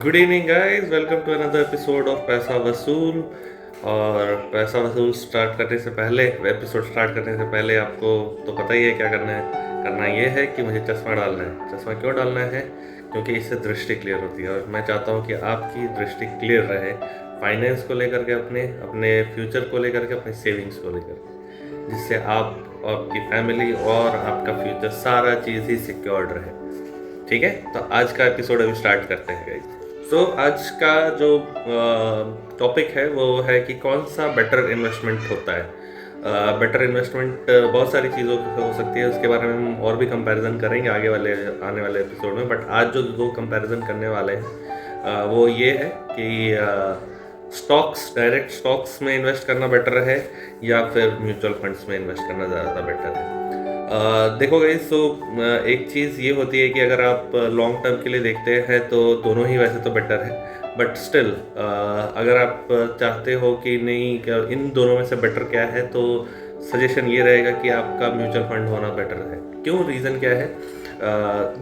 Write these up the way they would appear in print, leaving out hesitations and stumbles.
Good evening guys, welcome to another episode of Paisa Vasool. और पैसा वसूल स्टार्ट करने से पहले, एपिसोड स्टार्ट करने से पहले आपको तो पता ही है क्या करना है। करना ये है कि मुझे चश्मा डालना है। चश्मा क्यों डालना है? क्योंकि इससे दृष्टि क्लियर होती है और मैं चाहता हूँ कि आपकी दृष्टि क्लियर रहे, फाइनेंस को लेकर के, अपने अपने फ्यूचर को लेकर के, अपने सेविंग्स को लेकर के, जिससे आप, आपकी फैमिली और आपका फ्यूचर सारा चीज़ ही सिक्योर्ड रहे। ठीक है, तो आज का एपिसोड अभी स्टार्ट करते हैं गाइस। तो आज का जो टॉपिक है वो है कि कौन सा बेटर इन्वेस्टमेंट होता है। बेटर इन्वेस्टमेंट बहुत सारी चीज़ों से हो सकती है, उसके बारे में हम और भी कंपैरिजन करेंगे आगे वाले आने वाले एपिसोड में। बट आज जो दो कंपैरिजन करने वाले हैं वो ये है कि स्टॉक्स, डायरेक्ट स्टॉक्स में इन्वेस्ट करना बेटर है या फिर म्यूचुअल फंड्स में इन्वेस्ट करना ज़्यादा बेटर है। देखो गाइस, तो एक चीज़ ये होती है कि अगर आप लॉन्ग टर्म के लिए देखते हैं तो दोनों ही वैसे तो बेटर है, बट स्टिल अगर आप चाहते हो कि नहीं इन दोनों में से बेटर क्या है, तो सजेशन ये रहेगा कि आपका म्यूचुअल फंड होना बेटर है। क्यों? रीज़न क्या है?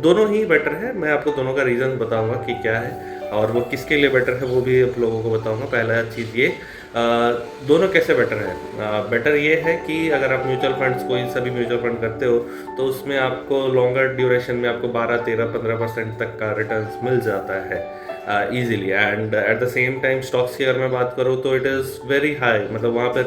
दोनों ही बेटर है। मैं आपको दोनों का रीज़न बताऊंगा कि क्या है और वो किसके लिए बेटर है, वो भी आप लोगों को बताऊंगा। पहला चीज़ ये, दोनों कैसे बेटर है। बेटर ये है कि अगर आप म्यूचुअल फंड्स, कोई सभी म्यूचुअल फंड करते हो, तो उसमें आपको लॉन्गर ड्यूरेशन में आपको 12, 13, 15% तक का रिटर्न्स मिल जाता है easily. And at the same time stocks की अगर मैं बात करूँ तो इट इज़ वेरी हाई, मतलब वहाँ पर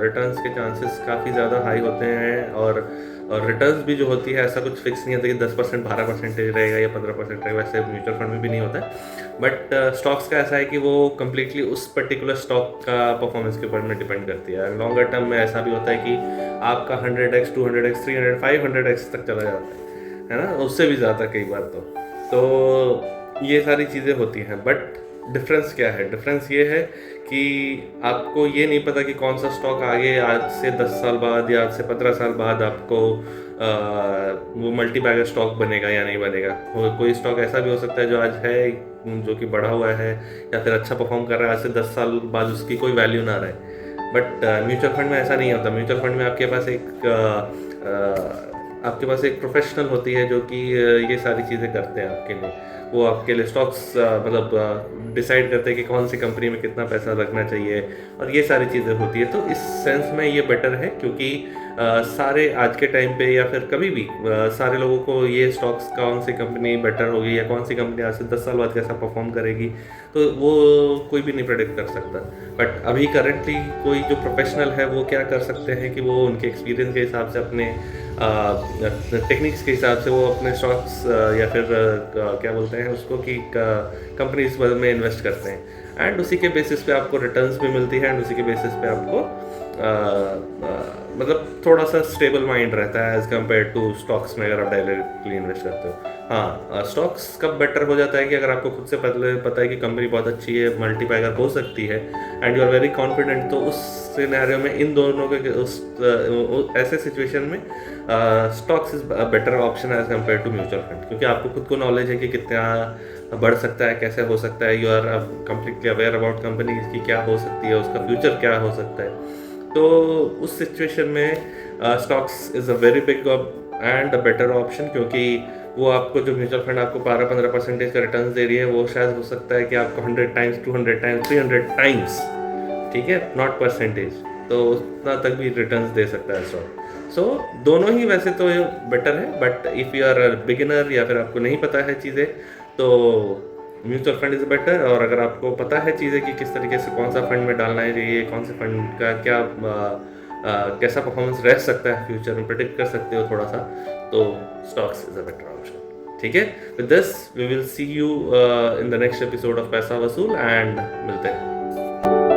रिटर्न्स के चांसेस काफ़ी ज़्यादा हाई होते हैं। और रिटर्न्स भी जो होती है, ऐसा कुछ फिक्स नहीं होता कि 10%, 12% रहेगा या 15% रहेगा, वैसे म्यूचुअल फंड में भी नहीं होता है। बट स्टॉक्स का ऐसा है कि वो कम्प्लीटली उस पर्टिकुलर स्टॉक का परफॉर्मेंस के ऊपर में डिपेंड करती है। लॉन्गर टर्म में ऐसा भी होता है कि आपका 100x, 200x, 300, 500x तक चला जाता है ना, उससे भी ज़्यादा कई बार तो ये सारी चीज़ें होती हैं। बट डिफरेंस क्या है? डिफरेंस ये है कि आपको ये नहीं पता कि कौन सा स्टॉक आगे, आज से 10 साल बाद या आज से 15 साल बाद आपको वो मल्टी बैगर स्टॉक बनेगा या नहीं बनेगा। कोई स्टॉक ऐसा भी हो सकता है जो आज है, जो कि बढ़ा हुआ है या फिर अच्छा परफॉर्म कर रहा है, आज से 10 साल बाद उसकी कोई वैल्यू ना रहे। बट म्यूचुअल फंड में ऐसा नहीं होता। म्यूचुअल फंड में आपके पास एक प्रोफेशनल होती है जो कि ये सारी चीज़ें करते हैं आपके लिए। वो आपके लिए स्टॉक्स मतलब डिसाइड करते हैं कि कौन सी कंपनी में कितना पैसा रखना चाहिए और ये सारी चीज़ें होती है। तो इस सेंस में ये बेटर है, क्योंकि सारे आज के टाइम पे या फिर कभी भी सारे लोगों को ये स्टॉक्स, कौन सी कंपनी बेटर होगी या कौन सी कंपनी आज से 10 साल बाद कैसा परफॉर्म करेगी, तो वो कोई भी नहीं प्रेडिक्ट कर सकता। बट अभी करंटली कोई जो प्रोफेशनल है वो क्या कर सकते हैं कि वो उनके एक्सपीरियंस के हिसाब से, अपने टेक्निक्स के हिसाब से वो अपने स्टॉक्स या फिर क्या बोलते हैं उसको कि कंपनीज में इन्वेस्ट करते हैं। एंड उसी के बेसिस पे आपको रिटर्न्स भी मिलती है एंड उसी के बेसिस पे आपको मतलब थोड़ा सा स्टेबल माइंड रहता है एज कम्पेयर टू स्टॉक्स में, अगर आप डायरेक्टली इन्वेस्ट करते हो। हाँ, स्टॉक्स कब बेटर हो जाता है कि अगर आपको खुद से पहले पता है कि कंपनी बहुत अच्छी है, मल्टीपैगर हो सकती है and you are very confident, तो उस सिनेरियो में इन दोनों के ऐसे सिचुएशन में stocks is better option as compare to mutual fund, क्योंकि आपको खुद को नॉलेज है कि कितना बढ़ सकता है, कैसे हो सकता है। You are completely aware about company की क्या हो सकती है, उसका फ्यूचर क्या हो सकता है। तो उस सिचुएशन में stocks is a very big and a better option, क्योंकि वो आपको, जो म्यूचुअल फंड आपको 12-15% का रिटर्न दे रही है, वो शायद हो सकता है कि आपको 100 टाइम्स, 200 टाइम्स, 300 टाइम्स, ठीक है, नॉट परसेंटेज, तो उतना तक भी रिटर्न दे सकता है स्टॉक। सो दोनों ही वैसे तो बेटर है, but if you are beginner या फिर आपको नहीं पता है चीज़ें, तो म्यूचुअल फंड इज़ बेटर। और अगर आपको पता है चीज़ें कि किस तरीके से कौन सा फंड में डालना है चाहिए, कौन से फंड का क्या कैसा परफॉर्मेंस रह सकता है फ्यूचर में, प्रेडिक्ट कर सकते हो थोड़ा सा, तो stocks is a better option. ठीक है, with this we will see you in the next episode of Paisa Vasool, and मिलते हैं।